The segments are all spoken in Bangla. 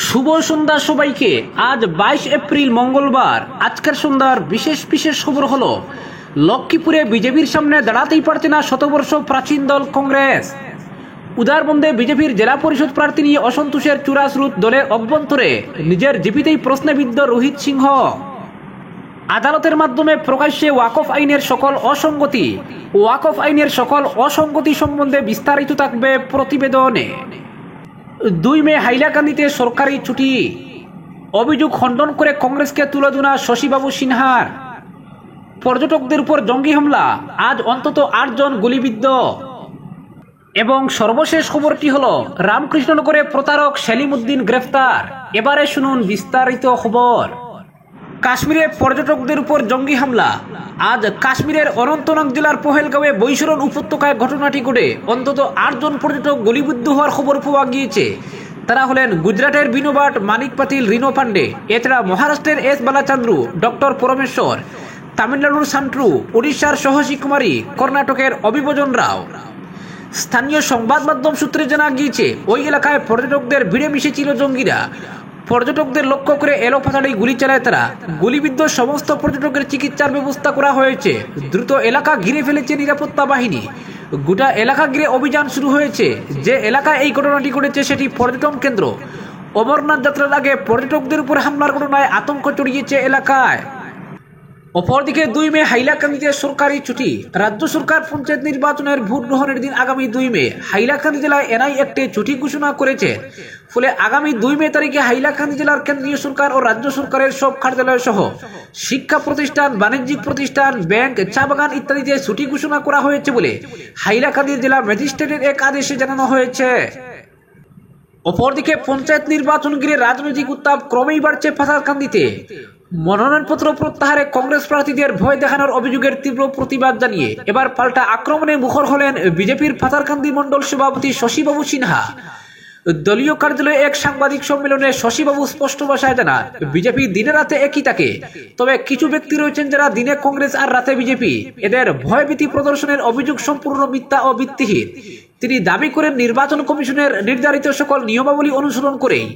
শুভ সন্ধ্যা সবাইকে। আজ 22 এপ্রিল মঙ্গলবার। আজকের সন্ধ্যার বিশেষ খবর হলো লক্ষ্মীপুরে বিজেপির সামনে দাঁড়াতেই পারছে না শতবর্ষ প্রাচীন দল কংগ্রেস। উদারবন্দে বিজেপির জেলা পরিষদ প্রার্থী নিয়ে অসন্তোষের চূড়া স্রোত দলের অভ্যন্তরে। নিজের জিপিতেই প্রশ্নবিদ্ধ রোহিত সিংহ। আদালতের মাধ্যমে প্রকাশ্যে ওয়াকফ আইনের সকল অসঙ্গতি সম্বন্ধে বিস্তারিত থাকবে প্রতিবেদনে। 2 মে হাইলাকান্দিতে সরকারি ছুটি। অভিযোগ খণ্ডন করে কংগ্রেসকে তুলোধনা শশীবাবু সিনহার। পর্যটকদের উপর জঙ্গি হামলা, আজ অন্তত 8 জন গুলিবিদ্ধ। এবং সর্বশেষ খবরটি হলো রামকৃষ্ণনগরে প্রতারক সেলিম উদ্দিন গ্রেফতার। এবারে শুনুন বিস্তারিত খবর। কাশ্মীরে পর্যটকদের উপর জঙ্গি হামলা। আজ কাশ্মীরের অনন্তনাগ জেলার পহেলগাঁওয়ে বৈশরণ উপত্যকায় ঘটনাটি ঘটে অন্তত 8 জন পর্যটক গুলিবিদ্ধ হওয়ার খবর পাওয়া গিয়েছে। তারা হলেন গুজরাটের বিনোবাট, মানিক পাতিল, রিনো পান্ডে, এছাড়া মহারাষ্ট্রের এস বালাচান্দ্রু, ডক্টর পরমেশ্বর, তামিলনাড়ুর সান্ট্রু, উড়িষ্যার সহসী কুমারী, কর্ণাটকের অভিভজন রাও। স্থানীয় সংবাদ মাধ্যম সূত্রে জানা গিয়েছে ওই এলাকায় পর্যটকদের ভিড়ে মিশেছিল জঙ্গিরা। পর্যটকদের লক্ষ্য করে এলোপাতাড়ি গুলি চালায় তারা। গুলিবিদ্ধ সমস্ত পর্যটকের চিকিৎসার ব্যবস্থা করা হয়েছে। দ্রুত এলাকা ঘিরে ফেলেছে নিরাপত্তা বাহিনী। গোটা এলাকা ঘিরে অভিযান শুরু হয়েছে। যে এলাকায় এই ঘটনাটি ঘটেছে সেটি পর্যটন কেন্দ্র। অমরনাথ যাত্রার আগে পর্যটকদের উপর হামলার ঘটনায় আতঙ্ক ছড়িয়েছে এলাকায়। অপরদিকে 2 মে হাইলাকান্দিতে সরকারি ছুটি। রাজ্য সরকার পঞ্চায়েত নির্বাচনের ভোট গ্রহণের দিন আগামী 2 মে হাইলাকান্দি জেলায় এনআই একটি ছুটি ঘোষণা করেছে। ফলে আগামী 2 মে তারিখে হাইলাকান্দি জেলার কেন্দ্রীয় সরকার ও রাজ্য সরকারের সব কার্যালয় সহ শিক্ষা প্রতিষ্ঠান, বাণিজ্যিক প্রতিষ্ঠান, ব্যাংক, চা বাগান ইত্যাদিতে ছুটি ঘোষণা করা হয়েছে বলে হাইলাকান্দি জেলা ম্যাজিস্ট্রেটের এক আদেশে জানানো হয়েছে। অপরদিকে পঞ্চায়েত নির্বাচন ঘিরে রাজনৈতিক উত্তাপ ক্রমেই বাড়ছে পাথারকান্দিতে। মনোনয়নপত্র প্রত্যাহারে কংগ্রেস প্রার্থীদের ভয় দেখানোর অভিযোগের তীব্র প্রতিবাদ জানিয়ে এবার পাল্টা আক্রমণে মুখর হলেন বিজেপির পাথারকান্দি মণ্ডল সভাপতি শশীবাবু সিনহা। দলীয় কার্যালয়ে এক সাংবাদিক সম্মেলনে শশীবাবু স্পষ্ট ভাষায় জানান, বিজেপি দিনে রাতে একই থাকে, তবে কিছু ব্যক্তি রয়েছেন যারা দিনে কংগ্রেস আর রাতে বিজেপি। এদের ভয়ভীতি প্রদর্শনের অভিযোগ সম্পূর্ণ মিথ্যা ও ভিত্তিহীন। তিনি দাবি করেন নির্বাচন কমিশনের নির্ধারিত সকল নিয়মাবলী অনুসরণ করেই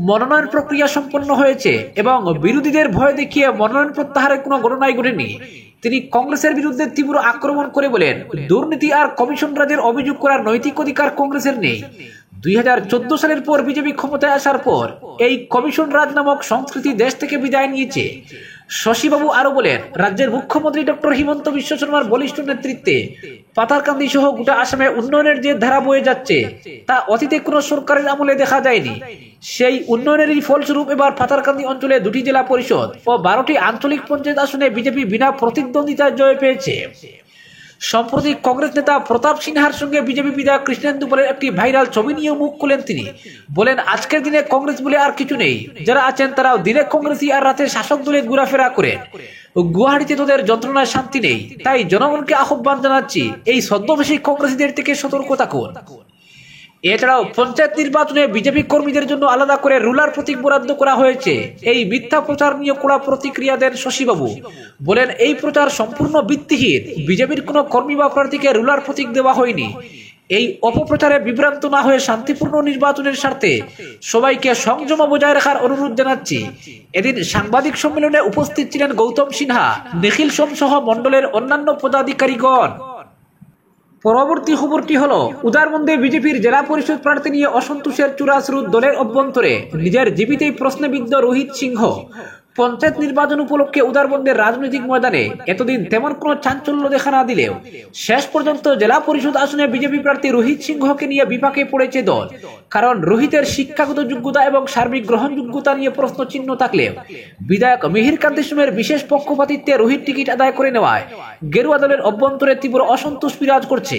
মনোনয়ন প্রক্রিয়া সম্পন্ন হয়েছে এবং বিরোধীদের ভয় দেখিয়ে মনোনয়ন প্রত্যাহারের কোনো ঘটনাই ঘটেনি। তিনি কংগ্রেসের বিরুদ্ধে তীব্র আক্রমণ করে বলেন, দুর্নীতি আর কমিশন রাজের অভিযোগ করার নৈতিক অধিকার কংগ্রেসের নেই। 2014 সালের পর বিজেপি ক্ষমতায় আসার পর এই কমিশন রাজ নামক সংস্কৃতি দেশ থেকে বিদায় নিয়েছে। শশীবাবু আরো বলেন, রাজ্যের মুখ্যমন্ত্রী ডক্টর হিমন্ত বিশ্ব শর্মার বলিষ্ঠ নেতৃত্বে পাথারকান্দি সহ গোটা আসামে উন্নয়নের যে ধারা বয়ে যাচ্ছে তা অতীতে কোনো সরকারের আমলে দেখা যায়নি। সেই উন্নয়নেরই ফলস্বরূপ এবার পাথারকান্দি অঞ্চলে 2টি জেলা পরিষদ ও 12টি আঞ্চলিক পঞ্চায়েত আসনে বিজেপি বিনা প্রতিদ্বন্দ্বিতায় জয় পেয়েছে। সম্প্রতি কংগ্রেস নেতা প্রতাপ সিনহার সঙ্গে বিজেপি বিধায়ক কৃষ্ণেন্দু পালের একটি ভাইরাল ছবি নিয়ে মুখ খুলেন তিনি। বলেন, আজকের দিনে কংগ্রেস বলে আর কিছু নেই। যারা আছেন তারাও দিনে কংগ্রেসই আর রাতে শাসক দলে ঘোরাফেরা করেন। গুয়াহাটিতে তোদের যন্ত্রণায় শান্তি নেই। তাই জনগণকে আহ্বান জানাচ্ছি, এই ছদ্মবেশী কংগ্রেসীদের থেকে সতর্ক থাকুন। এছাড়াও পঞ্চায়েত নির্বাচনে বিজেপি কর্মীদের জন্য আলাদা করে রুলার প্রতীক বরাদ্দ করা হয়েছে। এই মিথ্যা প্রচার নিয়ে কড়া প্রতিক্রিয়া দেন শশীবাবু। বলেন, এই প্রচার সম্পূর্ণ ভিত্তিহীন। বিজেপির কোনো কর্মী বা প্রার্থীকে রুলার প্রতীক দেওয়া হয়নি। এই অপপ্রচারে বিভ্রান্ত না হয়ে শান্তিপূর্ণ নির্বাচনের স্বার্থে সবাইকে সংযম বজায় রাখার অনুরোধ জানাচ্ছি। এদিন সাংবাদিক সম্মেলনে উপস্থিত ছিলেন গৌতম সিনহা, নিখিল সোম সহ মণ্ডলের অন্যান্য পদাধিকারীগণ। পরবর্তী খবরটি হলো উদারবন্দে বিজেপির জেলা পরিষদ প্রার্থী নিয়ে অসন্তোষের চূড়া স্রোত দলের অভ্যন্তরে। নিজের জীবিতেই প্রশ্নবিদ্ধ রোহিত সিংহ। পঞ্চায়েত নির্বাচন উপলক্ষে উদারবন্দের রাজনৈতিক ময়দানে এতদিন তেমন কোনো চাঞ্চল্য দেখা না দিলেও শেষ পর্যন্ত জেলা পরিষদ আসনে বিজেপি প্রার্থী রোহিত সিংহকে নিয়ে বিপাকে পড়েছে দল। কারণ রোহিতের শিক্ষাগত যোগ্যতা এবং সার্বিক গ্রহণযোগ্যতা নিয়ে প্রশ্ন চিহ্ন থাকলেও বিধায়ক মিহির কান্তি সোমের বিশেষ পক্ষপাতিত্বে রোহিত টিকিট আদায় করে নেওয়ায় গেরুয়া দলের অভ্যন্তরে তীব্র অসন্তোষ বিরাজ করছে।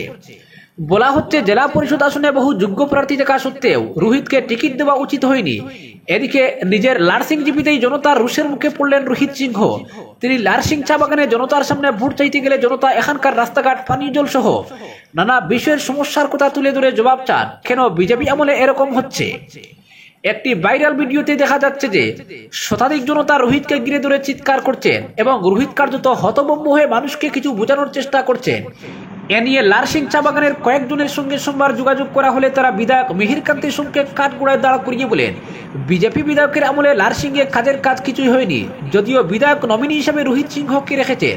বলা হচ্ছে, জেলা পরিষদ আসনে বহু যোগ্য প্রার্থী থাকা সত্ত্বেও রোহিতকে টিকিট দেওয়া উচিত হয়নি। এদিকে নিজের লারসিং জিপিতেই জনতার রোষের মুখে পড়লেন রোহিত সিংহ। তিনি লারসিং চা বাগানে জনতার সামনে ভোট চাইতে গেলে জনতা এখানকার রাস্তাঘাট, পানীয় জল সহ নানা বিষয়ের সমস্যার কথা তুলে ধরে জবাব চান, কেন বিজেপি আমলে এরকম হচ্ছে। একটি ভাইরাল ভিডিওতে দেখা যাচ্ছে যে শতাধিক জনতা রোহিতকে ঘিরে ধরে চিৎকার করছেন এবং রোহিত কার্যত হতভম্ব হয়ে মানুষকে কিছু বোঝানোর চেষ্টা করছেন। এ নিয়ে লারসিং চা বাগানের কয়েকজনের সঙ্গে সোমবার যোগাযোগ করা হলে তারা বিধায়ক মিহির কান্তি সোমকে কাঠগোড়ায় দাঁড় করিয়ে বলেন, বিজেপি বিধায়কের আমলে লারসিংহে কাজের কাজ কিছুই হয়নি, যদিও বিধায়ক নমিনি হিসেবে রোহিত সিংহকে রেখেছে।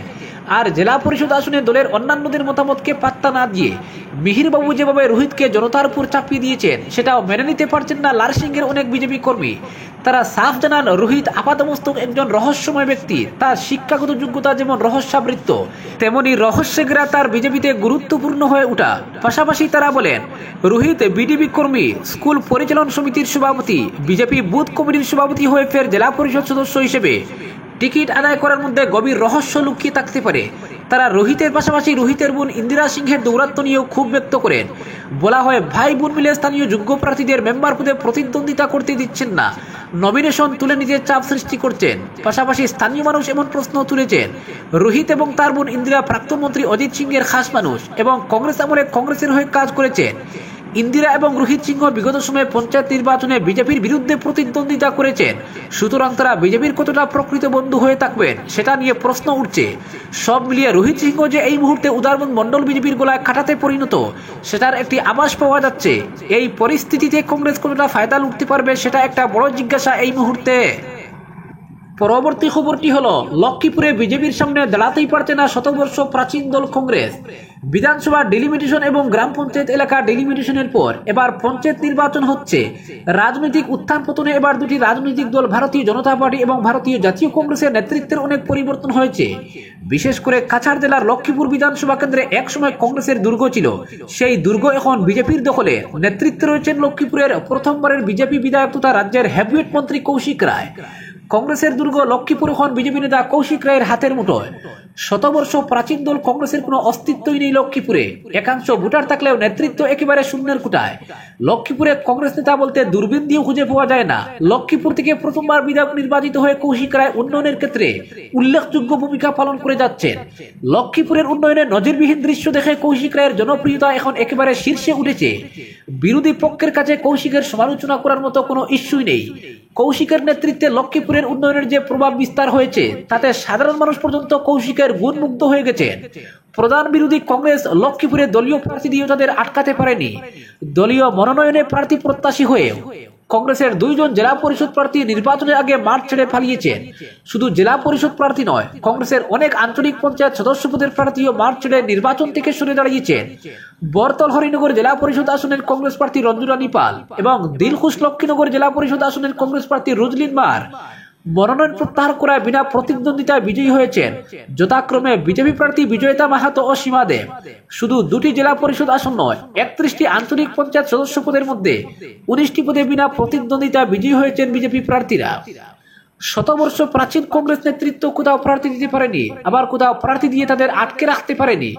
আর জেলা পরিষদ আসনে দলের অন্যান্যদের মতামতকে পাত্তা না দিয়ে মিহিরবাবু যেভাবে রোহিতকে জনতার উপর চাপিয়ে দিয়েছেন, সেটাও মেনে নিতে পারছেন না লারসিংহের অনেক বিজেপি কর্মী। তারা সাফ জানান, রোহিত আপাতমস্তক একজন রহস্যময় ব্যক্তি। তার শিক্ষাগত যোগ্যতা যেমন রহস্যাবৃত্ত, তেমনি রহস্যেরা তার বিজেপিতে গুরুত্বপূর্ণ হয়ে ওঠা। পাশাপাশি তারা বলেন, রোহিত বিডিবি কর্মী, স্কুল পরিচালন সমিতির সভাপতি, বিজেপি বুথ কমিটির সভাপতি হয়ে ফের জেলা পরিষদ সদস্য হিসেবে টিকিট আদায় করার মধ্যে গভীর রহস্য লুকিয়ে থাকতে পারে। তারা রোহিতের পাশাপাশি রোহিতের বোন ইন্দিরা সিংহের দৌরাত্ম্য নিয়েও ক্ষোভ ব্যক্ত করেন। বলা হয়, ভাই বোন মিলে স্থানীয় যোগ্য প্রার্থীদের মেম্বার পদে প্রতিদ্বন্দ্বিতা করতে দিচ্ছেন না, নমিনেশন তুলে নিতে চাপ সৃষ্টি করছেন। পাশাপাশি স্থানীয় মানুষ এমন প্রশ্ন তুলেছেন, রোহিত এবং তার বোন ইন্দিরা প্রাক্তন মন্ত্রী অজিত সিংহের খাস মানুষ এবং কংগ্রেস আমলে কংগ্রেসের হয়ে কাজ করেছেন। ইন্দিরা এবং রোহিত সিংহ বিগত সময়ে পঞ্চায়েত নির্বাচনে বিজেপির বিরুদ্ধে প্রতিদ্বন্দ্বিতা করেছেন। সুতরাং তারা বিজেপির কতটা প্রকৃত বন্ধু হয়ে থাকবেন সেটা নিয়ে প্রশ্ন উঠছে। সব মিলিয়ে রোহিত সিংহ যে এই মুহূর্তে উদারবন মণ্ডল বিজেপির গলায় কাটাতে পরিণত, সেটার একটি আভাস পাওয়া যাচ্ছে। এই পরিস্থিতিতে কংগ্রেস কতটা ফায়দা লুটতে পারবে সেটা একটা বড় জিজ্ঞাসা এই মুহূর্তে। পরবর্তী খবরটি হলো, লক্ষ্মীপুরে বিজেপির সামনে দাঁড়াতেই পারছে না শতবর্ষ প্রাচীন দল কংগ্রেস। বিধানসভা ডেলিমিটেশন এবং গ্রাম পঞ্চায়েত এলাকা ডেলিমিটেশনের পর এবার পঞ্চায়েত নির্বাচন হচ্ছে। রাজনৈতিক উত্থান পতনে এবার দুটি রাজনৈতিক দল ভারতীয় জনতা পার্টি এবং ভারতীয় জাতীয় কংগ্রেসের নেতৃত্বের অনেক পরিবর্তন হয়েছে। বিশেষ করে কাছাড় জেলার লক্ষ্মীপুর বিধানসভা কেন্দ্রে একসময় কংগ্রেসের দুর্গ ছিল, সেই দুর্গ এখন বিজেপির দখলে। নেতৃত্বে রয়েছেন লক্ষ্মীপুরের প্রথমবারের বিজেপি বিধায়ক তথা রাজ্যের হেভিওয়েট মন্ত্রী কৌশিক রায়। কংগ্রেসের দুর্গ লক্ষ্মীপুর এখন বিজেপি নেতা কৌশিক রায়ের হাতের মুঠোয়। শতবর্ষ প্রাচীন দল কংগ্রেসের কোনো অস্তিত্বই নেই লক্ষ্মীপুরে। একাংশ ভোটার থাকলেও নেতৃত্ব একেবারে শূন্যের কোটায়। লক্ষ্মীপুরে কংগ্রেস নেতা বলতে দূরবীন দিয়েও খুঁজে পাওয়া যায় না। লক্ষ্মীপুর থেকে প্রথমবার বিধায়ক নির্বাচিত হয়ে কৌশিক রায় উন্নয়নের ক্ষেত্রে উল্লেখযোগ্য ভূমিকা পালন করে যাচ্ছেন। লক্ষ্মীপুরের উন্নয়নে নজিরবিহীন দৃশ্য দেখে কৌশিক রায়ের জনপ্রিয়তা এখন একেবারে শীর্ষে উঠেছে। বিরোধী পক্ষের কাছে কৌশিকের সমালোচনা করার মতো কোনো ইস্যুই নেই। কৌশিকের নেতৃত্বে লক্ষ্মীপুরের উন্নয়নের যে প্রভাব বিস্তার হয়েছে, তাতে সাধারণ মানুষ পর্যন্ত কৌশিকের গুণমুগ্ধ হয়ে গেছেন। প্রধান বিরোধী কংগ্রেস লক্ষ্মীপুরে দলীয় প্রার্থী দিয়ে তাদের আটকাতে পারেনি। দলীয় মনোনয়নে প্রার্থী প্রত্যাশী হয়েও কংগ্রেসের দুইজন জেলা পরিষদ প্রার্থী নির্বাচনের আগে মাঠ ছেড়ে পালিয়েছেন। শুধু জেলা পরিষদ প্রার্থী নয়, কংগ্রেসের অনেক আঞ্চলিক পঞ্চায়েত সদস্য পদের প্রার্থীও মাঠ ছেড়ে নির্বাচন থেকে সরে দাঁড়িয়েছেন। বরতল হরিনগর জেলা পরিষদ আসনের কংগ্রেস প্রার্থী রঞ্জুরানী পাল এবং দিলখুশ লক্ষ্মীনগর জেলা পরিষদ আসনের কংগ্রেস প্রার্থী রুজলিন মার মনোনয়ন প্রত্যাহার করায় বিনা প্রতিদ্বন্দ্বিতায় বিজয়ী হয়েছেন যথাক্রমে বিজেপি প্রার্থী বিজয়িতা মাহাতো ও সীমা দেব। শুধু দুটি জেলা পরিষদ আসন নয়, 31টি আঞ্চলিক পঞ্চায়েত সদস্য পদের মধ্যে 19টি পদে বিনা প্রতিদ্বন্দ্বিতায় বিজয়ী হয়েছেন বিজেপি প্রার্থীরা। শতবর্ষ প্রাচীন কংগ্রেস নেতৃত্ব কোথাও প্রার্থী দিতে পারেনি, আবার কোথাও প্রার্থী দিয়ে তাদের আটকে রাখতে পারেনি।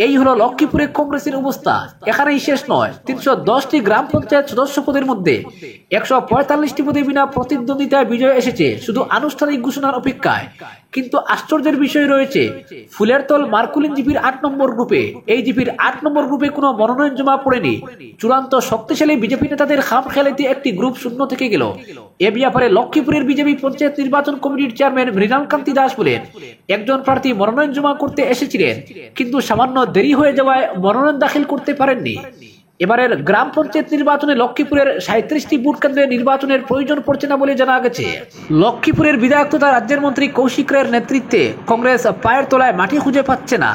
এই হলো লক্ষ্মীপুরে কংগ্রেসের অবস্থা। এখানেই শেষ নয়, 310টি গ্রাম পঞ্চায়েত সদস্য পদের মধ্যে 145টি পদে বিনা প্রতিদ্বন্দ্বিতায় বিজয় এসেছে শুধু আনুষ্ঠানিক ঘোষণার অপেক্ষায়। কিন্তু আশ্চর্যের বিষয় রয়েছে, ফুলের তল মার্কুলিন জিপির 8 নম্বর গ্রুপে, এই জিপির 8 নম্বর গ্রুপে কোনো মনোনয়ন জমা পড়েনি। চূড়ান্ত শক্তিশালী বিজেপি নেতাদের খাম খেলাতে একটি গ্রুপ শূন্য থেকে গেল। এ ব্যাপারে লক্ষ্মীপুরের বিজেপি পঞ্চায়েত নির্বাচন কমিটির চেয়ারম্যান মৃণালকান্তি দাস বলেন, একজন প্রার্থী মনোনয়ন জমা করতে এসেছিলেন, কিন্তু সামান্য দেরি হয়ে যাওয়ায় মনোনয়ন দাখিল করতে পারেননি। এবারের গ্রাম পঞ্চায়েত নির্বাচনে লক্ষ্মীপুরের 37টি বুথ কেন্দ্রে নির্বাচনের প্রয়োজন পড়ছে না বলে জানা গেছে। লক্ষ্মীপুরের বিধায়ক তথা রাজ্যের মন্ত্রী কৌশিক রায়ের নেতৃত্বে কংগ্রেস পায়ের তলায় মাটি খুঁজে পাচ্ছে না।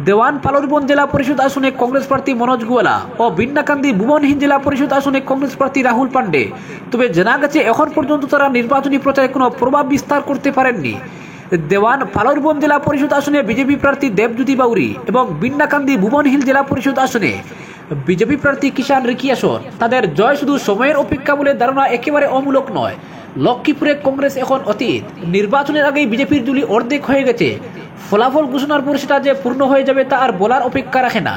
দেওয়ান পালরবন জেলা পরিষদ আসনে কংগ্রেস প্রার্থী মনোজ গোয়ালা ও বিন্নাকান্দি ভুবনহীন জেলা পরিষদ আসনে কংগ্রেস প্রার্থী রাহুল পান্ডে। তবে জানা গেছে এখন পর্যন্ত তারা নির্বাচনী প্রচারে কোনো প্রভাব বিস্তার করতে পারেননি। দেওয়ান পালরবন জেলা পরিষদ আসনে বিজেপি প্রার্থী দেবজ্যোতি বাউরি এবং বিন্নাকান্দি ভুবনহীন জেলা পরিষদ আসনে বিজেপি প্রার্থী কিষান রিকিয়াসন। তাদের জয় শুধু সময়ের অপেক্ষা বলে ধারণা একেবারে অমূলক নয়। লক্ষ্মীপুরে কংগ্রেস এখন অতীত। নির্বাচনের আগেই বিজেপির জুলি অর্ধেক হয়ে গেছে। ফলাফল ঘোষণার পর সেটা যে পূর্ণ হয়ে যাবে তা আর বলার অপেক্ষা রাখে না।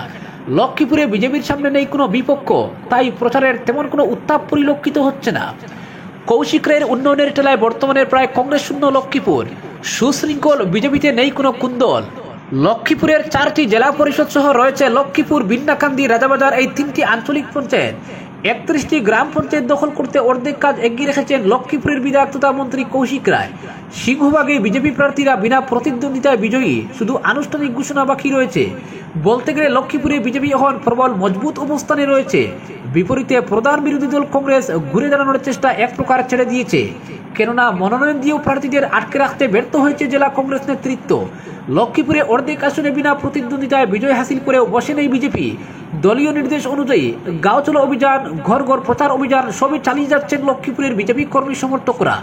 লক্ষ্মীপুরে বিজেপির সামনে নেই কোনো বিপক্ষ, তাই প্রচারের তেমন কোনো উত্তাপ পরিলক্ষিত হচ্ছে না। কৌশিক রায়ের উন্নয়নের টেলায় বর্তমানে প্রায় কংগ্রেস শূন্য লক্ষ্মীপুর। সুশৃঙ্খল বিজেপিতে নেই কোনো কুন্দল। লক্ষ্মীপুরের 4টি জেলা পরিষদ সহ রয়েছে লক্ষ্মীপুর, বিন্নাকান্দি, রাজাবাজার এই 3টি আঞ্চলিক পঞ্চায়েত। 31টি গ্রাম পঞ্চায়েত দখল করতে অর্ধেক কাজ এগিয়ে রেখেছেন লক্ষ্মীপুরের বিধায়ক তথা মন্ত্রী কৌশিক রায়। সিংহভাগে বিজেপি প্রার্থীরা বিনা প্রতিদ্বন্দ্বিতায় বিজয়ী, শুধু আনুষ্ঠানিক ঘোষণা বাকি রয়েছে। বলতে গেলে লক্ষ্মীপুরে বিজেপি এখন প্রবল মজবুত অবস্থানে রয়েছে। বিপরীতে প্রধান বিরোধী দল কংগ্রেস ঘুরে দাঁড়ানোর চেষ্টা এক প্রকার ছেড়ে দিয়েছে, কেননা মনোনয়ন দিয়েও প্রার্থীদের আটকে রাখতে ব্যর্থ হয়েছে জেলা কংগ্রেস নেতৃত্ব। লক্ষ্মীপুরে অর্ধেক আসনে বিনা প্রতিদ্বন্দ্বিতায় বিজয় হাসিল করেও বসে নেই বিজেপি। দলীয় নির্দেশ অনুযায়ী গাঁও চলো অভিযান, ঘর ঘর প্রচার অভিযান সবই চালিয়ে যাচ্ছেন লক্ষ্মীপুরের বিজেপি কর্মী সমর্থকরা।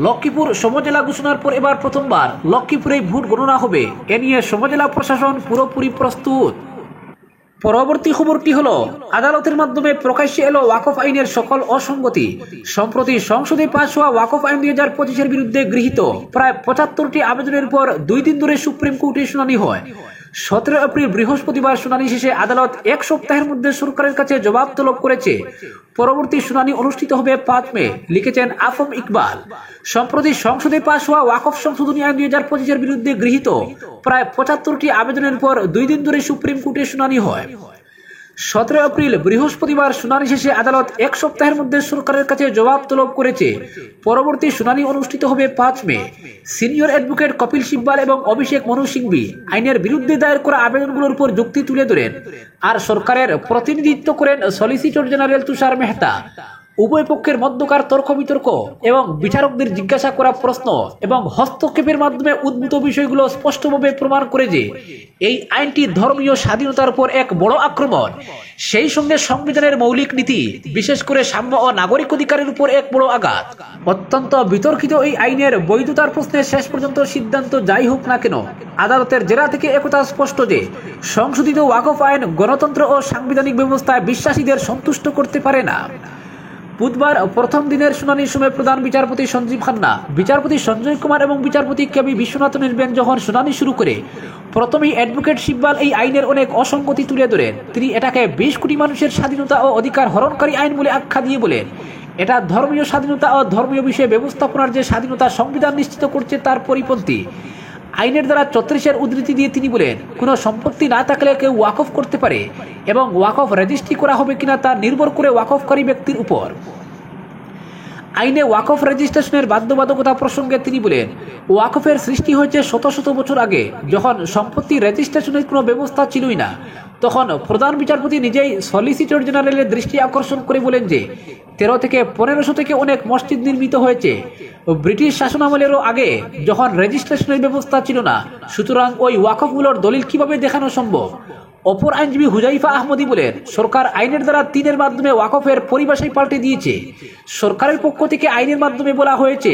লক্ষ্মীপুর সমজেলা ঘোষণার পর এবার প্রথমবার লক্ষ্মীপুরে ভোট গণনা হবে, এ নিয়ে সমজেলা প্রশাসন পুরোপুরি প্রস্তুত। পরবর্তী খবরটি হলো, আদালতের মাধ্যমে প্রকাশ্যে এলো ওয়াকফ আইনের সকল অসঙ্গতি। সম্প্রতি সংসদে পাশ হওয়া ওয়াকফ আইন 2025-এর বিরুদ্ধে গৃহীত প্রায় 75টি আবেদনের পর 2 দিন ধরে সুপ্রিম কোর্টে শুনানি হয়। 17 এপ্রিল বৃহস্পতিবার শুনানি শেষে আদালত 1 সপ্তাহের মধ্যে সরকারের কাছে জবাব তলব করেছে। পরবর্তী শুনানি অনুষ্ঠিত হবে 5 মে, লিখেছেন আফম ইকবাল। সম্প্রতি সংসদে পাশ হওয়া ওয়াকফ সংশোধনী আইন 2025-এর বিরুদ্ধে গৃহীত প্রায় 75টি আবেদনের পর 2 দিন ধরে সুপ্রিম কোর্টে শুনানি হয়। 17 এপ্রিল বৃহস্পতিবার শুনানি শেষে আদালত 1 সপ্তাহের মধ্যে সরকারের কাছে জবাব তলব করেছে। পরবর্তী শুনানি অনুষ্ঠিত হবে 5 মে। সিনিয়র অ্যাডভোকেট কপিল সিব্বাল এবং অভিষেক মনু সিংভি আইনের বিরুদ্ধে দায়ের করা আবেদনগুলোর উপর যুক্তি তুলে ধরেন, আর সরকারের প্রতিনিধিত্ব করেন সলিসিটর জেনারেল তুষার মেহতা। উভয় পক্ষের মধ্যকার তর্ক বিতর্ক এবং বিচারকদের জিজ্ঞাসা করা প্রশ্ন এবং হস্তক্ষেপের মাধ্যমে উদ্ভূত বিষয়গুলো স্পষ্টভাবে প্রমাণ করে যে এই আইনটি ধর্মীয় স্বাধীনতার উপর এক বড় আক্রমণ, সেই সঙ্গে সংবিধানের মৌলিক নীতি, বিশেষ করে সাম্য ও নাগরিক অধিকারের উপর এক বড় আঘাত। অত্যন্ত বিতর্কিত এই আইনের বৈধতার প্রশ্নে শেষ পর্যন্ত সিদ্ধান্ত যাই হোক না কেন, আদালতের জেরা থেকে একথা স্পষ্ট যে সংশোধিত ওয়াকফ আইন গণতন্ত্র ও সাংবিধানিক ব্যবস্থায় বিশ্বাসীদের সন্তুষ্ট করতে পারে না। বুধবার প্রথম দিনের শুনানির সময় প্রধান বিচারপতি সঞ্জীব খান্না, বিচারপতি সঞ্জয় কুমার এবং বিচারপতি কেবি বিশ্বনাথনের বেঞ্চ যখন শুনানি শুরু করে, প্রথমেই অ্যাডভোকেট সিব্বাল এই আইনের অনেক অসঙ্গতি তুলে ধরেন। তিনি এটাকে 20 কোটি মানুষের স্বাধীনতা ও অধিকার হরণকারী আইন বলে আখ্যা দিয়ে বলেন, এটা ধর্মীয় স্বাধীনতা ও ধর্মীয় বিষয়ে ব্যবস্থাপনার যে স্বাধীনতা সংবিধান নিশ্চিত করছে তার পরিপন্থী। আইনের দ্বারা 34-এর উদ্ধৃতি দিয়ে তিনি বলেন, কোনো সম্পত্তি না থাকলে কেউ ওয়াকফ করতে পারে এবং ওয়াকফ রেজিস্ট্রি করা হবে কিনা তা নির্ভর করে ওয়াকফকারী ব্যক্তির উপর। আইনে ওয়াকফ রেজিস্ট্রেশনের বাধ্যবাধকতা প্রসঙ্গে তিনি বলেন, ওয়াকফের সৃষ্টি হয়েছে শত শত বছর আগে, যখন সম্পত্তি রেজিস্ট্রেশনের কোনো ব্যবস্থা ছিলই না। তখন প্রধান বিচারপতি নিজেই সলিসিটর জেনারেলের দৃষ্টি আকর্ষণ করে বলেন যে 13 থেকে 1500 থেকে অনেক মসজিদ নির্মিত হয়েছে, ব্রিটিশ শাসনামলেরও আগে, যখন রেজিস্ট্রেশনের ব্যবস্থা ছিল না। সুতরাং ওই ওয়াকফগুলোর দলিল কিভাবে দেখানো সম্ভব? অপর আইনজীবী হুজাইফা আহমদি বলেন, সরকার আইনের দ্বারা 3-এর মাধ্যমে ওয়াকফের পরিভাষাই পাল্টে দিয়েছে। সরকারের পক্ষ থেকে আইনের মাধ্যমে বলা হয়েছে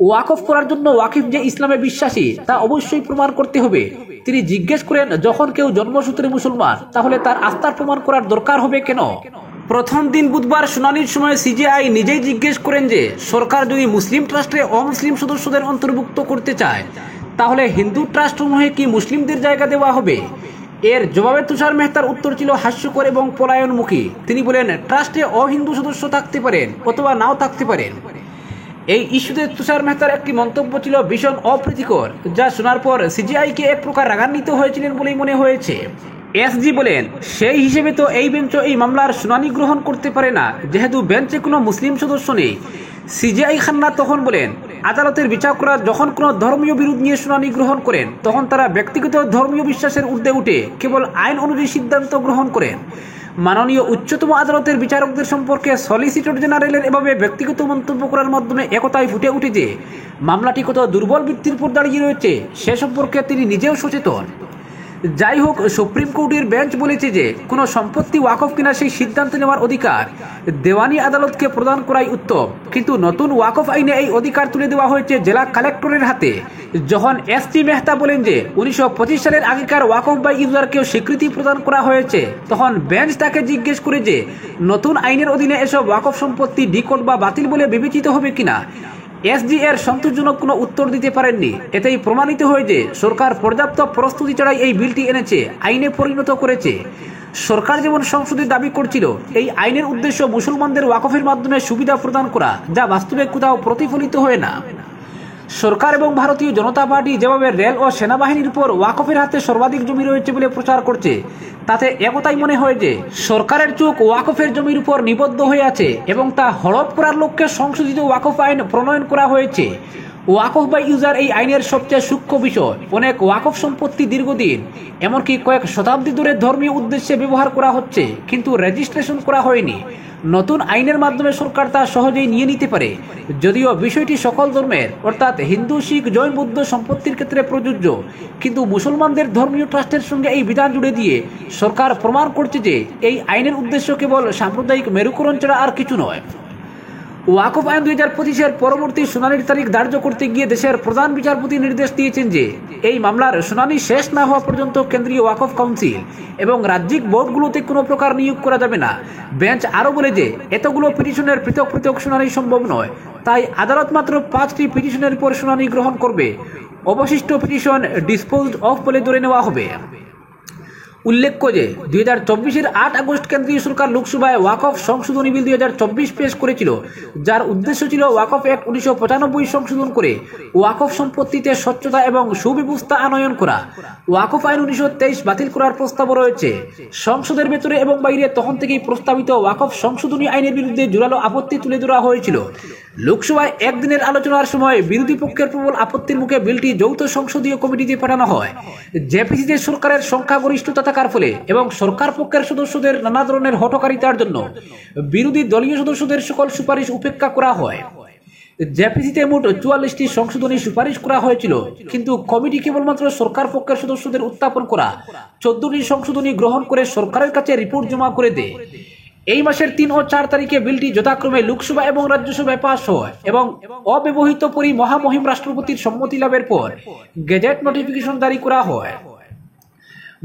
ওয়াকফ করার জন্য ওয়াকিফ যে ইসলামে বিশ্বাসী তা অবশ্যই প্রমাণ করতে হবে। তিনি জিজ্ঞেস করেন, যখন কেউ জন্মসূত্রে মুসলমান, তাহলে তার আস্থার প্রমাণ করার দরকার হবে কেন? প্রথম দিন বুধবার শুনানির সময় সিজেআই নিজেই জিজ্ঞেস করেন যে সরকার যদি মুসলিম ট্রাস্টে অমুসলিম সদস্যদের অন্তর্ভুক্ত করতে চায়, তাহলে হিন্দু ট্রাস্টসমূহে কি মুসলিমদের জায়গা দেওয়া হবে? এর জবাবে তুষার মেহতার উত্তর ছিল হাস্যকর এবং পলায়নমুখী। তিনি বলেন, ট্রাস্টে অহিন্দু সদস্য থাকতে পারেন অথবা নাও থাকতে পারেন। এই ইস্যুতে তুষার মেহতার একটি মন্তব্য ছিল ভীষণ অপ্রীতিকর, যা শোনার পর সিজিআইকে এক প্রকার রাগান্বিত হয়েছিলেন বলেই মনে হয়েছে। এসজি বলেন, সেই হিসেবে তো এই বেঞ্চও এই মামলার শুনানি গ্রহণ করতে পারে না, যেহেতু বেঞ্চে কোনো মুসলিম সদস্য নেই। সিজিআই খান্না তখন বলেন, আদালতের বিচারকরা যখন কোনো ধর্মীয় বিরোধ নিয়ে শুনানি গ্রহণ করেন, তখন তারা ব্যক্তিগত ধর্মীয় বিশ্বাসের ঊর্ধ্বে উঠে কেবল আইন অনুযায়ী সিদ্ধান্ত গ্রহণ করেন। মাননীয় উচ্চতম আদালতের বিচারকদের সম্পর্কে সলিসিটর জেনারেলের এভাবে ব্যক্তিগত মন্তব্য করার মাধ্যমে একতাই ফুটে উঠে যে মামলাটি কত দুর্বল ভিত্তির উপর দাঁড়িয়ে রয়েছে সে সম্পর্কে তিনি নিজেও সচেতন। যাই হোক, সুপ্রিম কোর্টের বেঞ্চ বলেছে যে কোনো সম্পত্তি ওয়াকফ কিনা সেই সিদ্ধান্ত নেওয়ার অধিকার দেওয়ানি আদালতকে প্রদান করাই উত্তম, কিন্তু নতুন ওয়াকফ আইনে এই অধিকার তুলে দেওয়া হয়েছে জেলা কালেক্টরের হাতে। যখন এসটি মেহতা বলেন যে 1925 সালের আগেকার ওয়াকফ বাই ইউজারকেও স্বীকৃতি প্রদান করা হয়েছে, তখন বেঞ্চ তাকে জিজ্ঞেস করে যে নতুন আইনের অধীনে এসব ওয়াকফ সম্পত্তি ডিকোড বা বাতিল বলে বিবেচিত হবে কিনা। এসজি এর সন্তোষজনক কোনো উত্তর দিতে পারেননি। এতেই প্রমাণিত হয় যে সরকার পর্যাপ্ত প্রস্তুতি ছাড়াই এই বিলটি এনেছে, আইনে পরিণত করেছে। সরকার যেমন সংসদে দাবি করছিল এই আইনের উদ্দেশ্য মুসলমানদের ওয়াকফের মাধ্যমে সুবিধা প্রদান করা, যা বাস্তবে কোথাও প্রতিফলিত হয় না। সরকার এবং ভারতীয় জনতা পার্টি যেভাবে রেল ও সেনাবাহিনীর উপর ওয়াকফের হাতে সর্বাধিক জমি রয়েছে বলে প্রচার করছে, তাতে একতাই মনে হয় যে সরকারের চোখ ওয়াকফের জমির উপর নিবদ্ধ হয়ে আছে এবং তা হড়প করার লক্ষ্যে সংশোধিত ওয়াকফ আইন প্রণয়ন করা হয়েছে। ওয়াকফ বাই ইউজার এই আইনের সবচেয়ে সূক্ষ্ম বিষয়। অনেক ওয়াকফ সম্পত্তি দীর্ঘদিন এমনকি কয়েক শতাব্দী ধরে ধর্মীয় উদ্দেশ্যে ব্যবহার করা হচ্ছে, কিন্তু রেজিস্ট্রেশন করা হয়নি। নতুন আইনের মাধ্যমে সরকার তা সহজেই নিয়ে নিতে পারে। যদিও বিষয়টি সকল ধর্মের অর্থাৎ হিন্দু, শিখ, জৈন, বৌদ্ধ সম্পত্তির ক্ষেত্রে প্রযোজ্য, কিন্তু মুসলমানদের ধর্মীয় ট্রাস্টের সঙ্গে এই বিধান জুড়ে দিয়ে সরকার প্রমাণ করছে যে এই আইনের উদ্দেশ্য কেবল সাম্প্রদায়িক মেরুকরণ ছাড়া আর কিছু নয়। ওয়াকফ আইন 2025-এর পরবর্তী শুনানির তারিখ ধার্য করতে গিয়ে দেশের প্রধান বিচারপতি নির্দেশ দিয়েছেন যে এই মামলার শুনানি শেষ না হওয়া পর্যন্ত কেন্দ্রীয় ওয়াকফ কাউন্সিল এবং রাজ্যিক বোর্ডগুলোতে কোনো প্রকার নিয়োগ করা যাবে না। বেঞ্চ আরও বলে যে এতগুলো পিটিশনের পৃথক পৃথক শুনানি সম্ভব নয়, তাই আদালত মাত্র 5টি পিটিশনের উপর শুনানি গ্রহণ করবে। অবশিষ্ট পিটিশন ডিসপোজড অফ বলে ধরে নেওয়া হবে। উল্লেখ্য যে 2024-এর 8 আগস্ট কেন্দ্রীয় সরকার লোকসভায় ওয়াকফ সংশোধনী বিল 2024 পেশ করেছিল, যার উদ্দেশ্য ছিল ওয়াকফ অ্যাক্ট 1995 সংশোধন করে ওয়াকফ সম্পত্তিতে স্বচ্ছতা এবং সুব্যবস্থা আনয়ন করা। ওয়াকফ আইন 1923 বাতিল করার প্রস্তাবও রয়েছে। সংসদের ভেতরে এবং বাইরে তখন থেকেই প্রস্তাবিত ওয়াকফ সংশোধনী আইনের বিরুদ্ধে জোরালো আপত্তি তুলে ধরা হয়েছিল। লোকসভায় একদিনের আলোচনার সময় বিরোধী পক্ষের প্রবল আপত্তির মুখে বিলটি যৌথ সংসদীয় কমিটিতে পাঠানো হয়। জেপিসিতে সরকারের সংখ্যাগরিষ্ঠতা থাকার ফলে এবং সরকার পক্ষের সদস্যদের নানা ধরনের হঠকারিতার জন্য বিরোধী দলীয় সদস্যদের সকল সুপারিশ উপেক্ষা করা হয়। জেপিসিতে মোট 44টি সংশোধনী সুপারিশ করা হয়েছিল, কিন্তু কমিটি কেবলমাত্র সরকার পক্ষের সদস্যদের উত্থাপন করা 14টি সংশোধনী গ্রহণ করে সরকারের কাছে রিপোর্ট জমা করে দেয়। এই মাসের 3 ও 4 তারিখে বিলটি যথাক্রমে লোকসভা এবং রাজ্যসভায় পাস হয় এবং অব্যবহৃত মহামহিম রাষ্ট্রপতির সম্মতি লাভের পর গেজেট নোটিফিকেশন জারি করা হয়।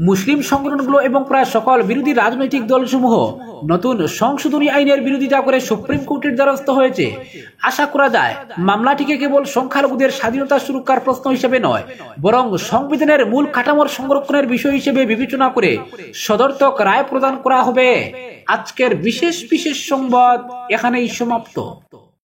মুসলিম সংগঠনগুলো এবং প্রায় সকল বিরোধী রাজনৈতিক দলসমূহ নতুন সংশোধনী আইনের বিরোধিতা করে সুপ্রিম কোর্টের দ্বারস্থ হয়েছে। আশা করা যায় মামলাটিকে কেবল সংখ্যালঘুদের স্বাধীনতা সুরক্ষার প্রশ্ন হিসেবে নয়, বরং সংবিধানের মূল কাঠামোর সংরক্ষণের বিষয় হিসেবে বিবেচনা করে সদর্থক রায় প্রদান করা হবে। আজকের বিশেষ সংবাদ এখানেই সমাপ্ত।